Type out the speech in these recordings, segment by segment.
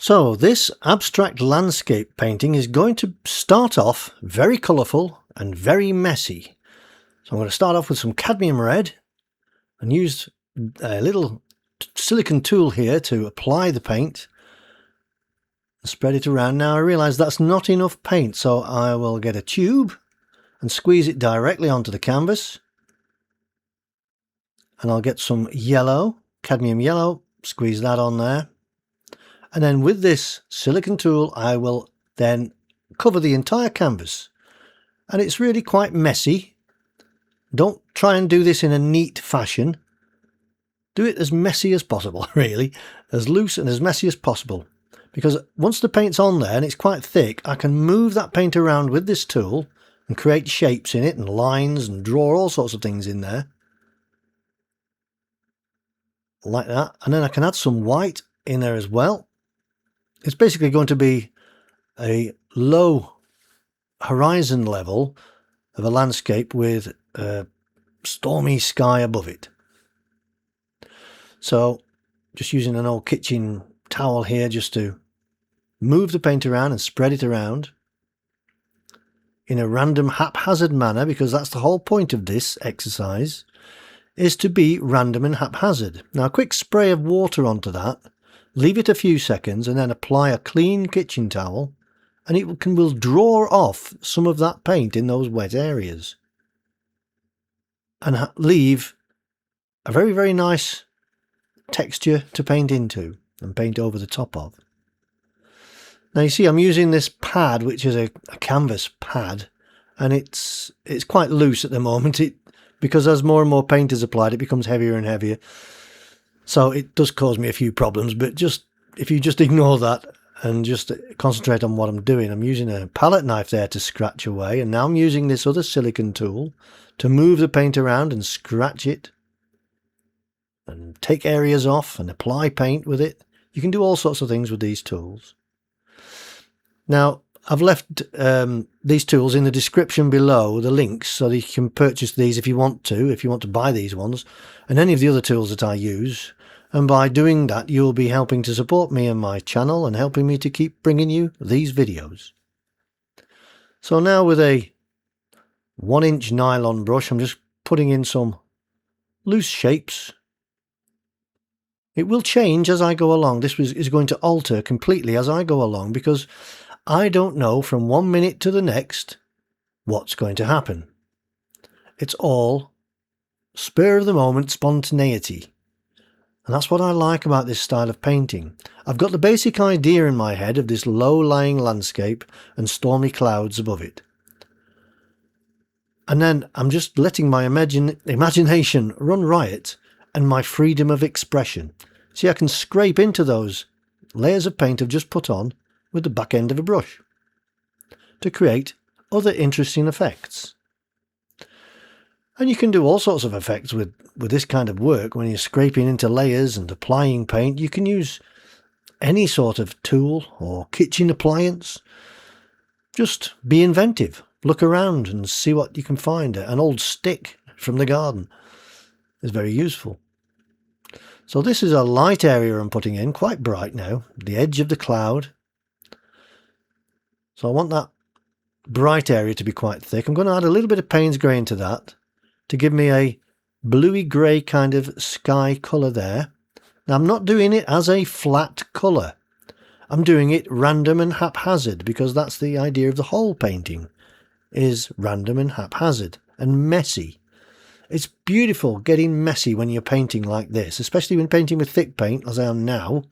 So this abstract landscape painting is going to start off very colourful and very messy. So I'm going to start off with some cadmium red and use a little silicone tool here to apply the paint and spread it around. Now I realise that's not enough paint, so I will get a tube and squeeze it directly onto the canvas. And I'll get some yellow, cadmium yellow, squeeze that on there. And then with this silicone tool, I will then cover the entire canvas. And it's really quite messy. Don't try and do this in a neat fashion. Do it as messy as possible, really. As loose and as messy as possible. Because once the paint's on there and it's quite thick, I can move that paint around with this tool and create shapes in it and lines and draw all sorts of things in there. Like that. And then I can add some white in there as well. It's basically going to be a low horizon level of a landscape with a stormy sky above it. So just using an old kitchen towel here just to move the paint around and spread it around in a random haphazard manner, because that's the whole point of this exercise, is to be random and haphazard. Now a quick spray of water onto that, leave it a few seconds and then apply a clean kitchen towel and it will draw off some of that paint in those wet areas and leave a very, very nice texture to paint into and paint over the top of. Now you see I'm using this pad, which is a canvas pad, and it's quite loose at the moment because as more and more paint is applied it becomes heavier and heavier. So it does cause me a few problems, but if you just ignore that and just concentrate on what I'm doing. I'm using a palette knife there to scratch away, and now I'm using this other silicone tool to move the paint around and scratch it and take areas off and apply paint with it. You can do all sorts of things with these tools. Now I've left these tools in the description below, the links, so that you can purchase these if you want to buy these ones and any of the other tools that I use. And by doing that, you'll be helping to support me and my channel and helping me to keep bringing you these videos. So now with a 1-inch nylon brush, I'm just putting in some loose shapes. It will change as I go along. This is going to alter completely as I go along, because I don't know from 1 minute to the next what's going to happen. It's all spur of the moment spontaneity. And that's what I like about this style of painting. I've got the basic idea in my head of this low-lying landscape and stormy clouds above it. And then I'm just letting my imagination run riot and my freedom of expression. See, I can scrape into those layers of paint I've just put on with the back end of a brush to create other interesting effects. And you can do all sorts of effects with this kind of work. When you're scraping into layers and applying paint, you can use any sort of tool or kitchen appliance. Just be inventive. Look around and see what you can find. An old stick from the garden is very useful. So this is a light area I'm putting in, quite bright now, the edge of the cloud. So I want that bright area to be quite thick. I'm going to add a little bit of Payne's grey into that to give me a bluey grey kind of sky colour there. Now I'm not doing it as a flat colour. I'm doing it random and haphazard, because that's the idea of the whole painting, is random and haphazard and messy. It's beautiful getting messy when you're painting like this, especially when painting with thick paint as I am now,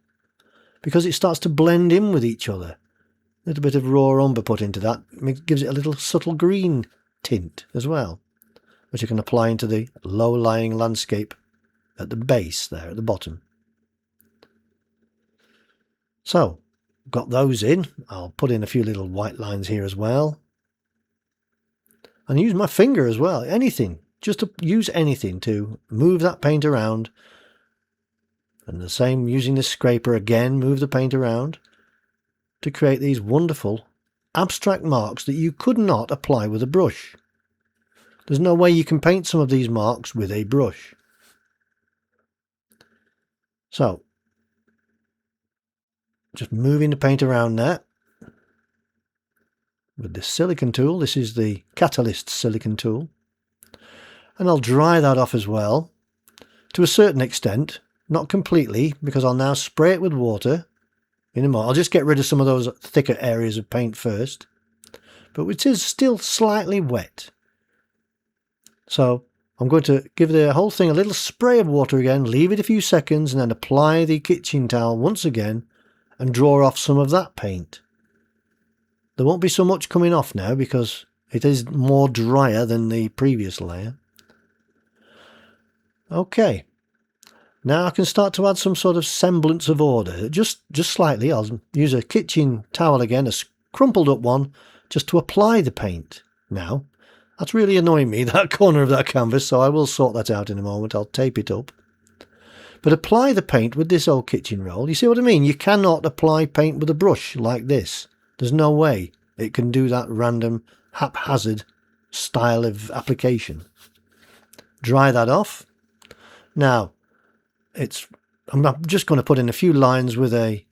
because it starts to blend in with each other. A little bit of raw umber put into that gives it a little subtle green tint as well, which you can apply into the low-lying landscape at the base there at the bottom. So, got those in. I'll put in a few little white lines here as well. And use my finger as well, anything. Just to use anything to move that paint around. And the same, using this scraper again, move the paint around to create these wonderful abstract marks that you could not apply with a brush. There's no way you can paint some of these marks with a brush. So, just moving the paint around there with the silicone tool. This is the Catalyst silicone tool. And I'll dry that off as well, to a certain extent, not completely, because I'll now spray it with water in a moment. I'll just get rid of some of those thicker areas of paint first, but it is still slightly wet. So I'm going to give the whole thing a little spray of water again, leave it a few seconds, and then apply the kitchen towel once again and draw off some of that paint. There won't be so much coming off now because it is more drier than the previous layer. Okay, now I can start to add some sort of semblance of order, just slightly. I'll use a kitchen towel again, a crumpled up one, just to apply the paint. Now, that's really annoying me, that corner of that canvas, so I will sort that out in a moment. I'll tape it up. But apply the paint with this old kitchen roll. You see what I mean? You cannot apply paint with a brush like this. There's no way it can do that random, haphazard style of application. Dry that off. Now, I'm just going to put in a few lines with a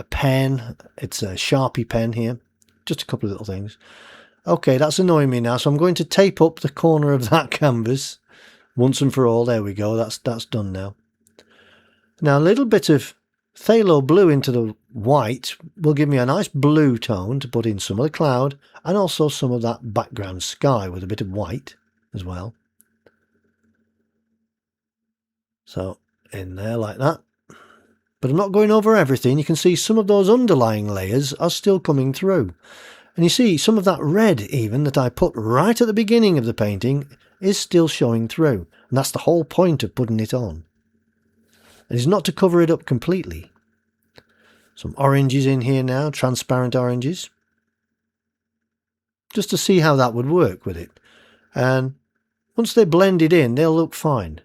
pen. It's a Sharpie pen here. Just a couple of little things. Okay, that's annoying me now, so I'm going to tape up the corner of that canvas once and for all. There we go, that's done now. Now, a little bit of phthalo blue into the white will give me a nice blue tone to put in some of the cloud and also some of that background sky with a bit of white as well. So in there like that. But I'm not going over everything. You can see some of those underlying layers are still coming through. And you see some of that red even that I put right at the beginning of the painting is still showing through. And that's the whole point of putting it on. And it's not to cover it up completely. Some oranges in here now, transparent oranges. Just to see how that would work with it. And once they're blended in, they'll look fine.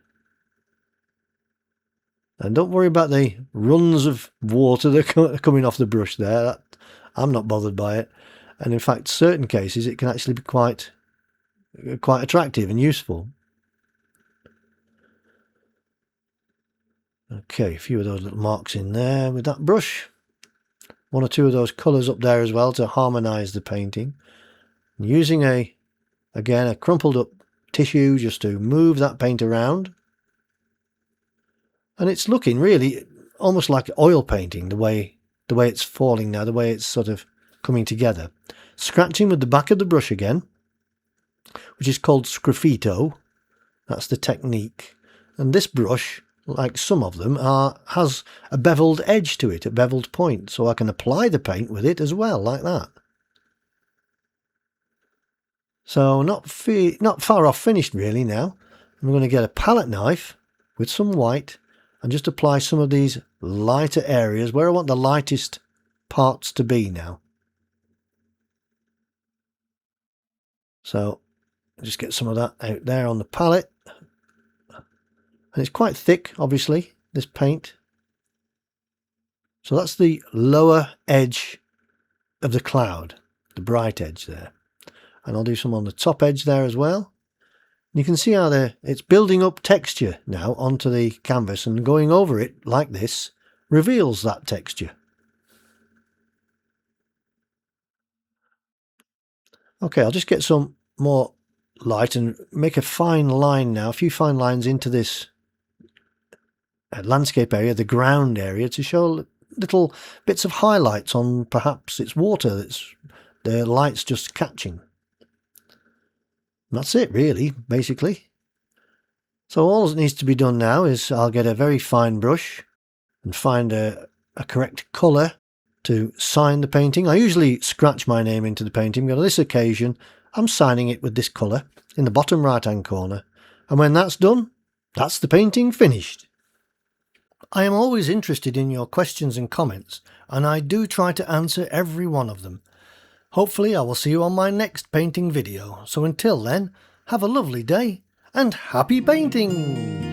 And don't worry about the runs of water that are coming off the brush there. I'm not bothered by it. And in fact, certain cases, it can actually be quite attractive and useful. Okay, a few of those little marks in there with that brush. One or two of those colours up there as well to harmonise the painting. And using again, a crumpled up tissue just to move that paint around. And it's looking really almost like oil painting, the way it's falling now, the way it's sort of coming together. Scratching with the back of the brush again, which is called sgraffito. That's the technique. And this brush, like some of them, has a beveled edge to it, a beveled point, so I can apply the paint with it as well, like that. So not far off finished really now. I'm going to get a palette knife with some white and just apply some of these lighter areas where I want the lightest parts to be now. So just get some of that out there on the palette. And it's quite thick, obviously, this paint. So that's the lower edge of the cloud, the bright edge there. And I'll do some on the top edge there as well. You can see how it's building up texture now onto the canvas, and going over it like this reveals that texture. Okay, I'll just get some more light and make a fine line now, a few fine lines into this landscape area, the ground area, to show little bits of highlights on perhaps it's water that's the light's just catching. And that's it really, basically. So all that needs to be done now is I'll get a very fine brush and find a correct colour to sign the painting. I usually scratch my name into the painting, but on this occasion I'm signing it with this colour in the bottom right hand corner. And when that's done, that's the painting finished. I am always interested in your questions and comments, and I do try to answer every one of them. Hopefully I will see you on my next painting video. So until then, have a lovely day and happy painting!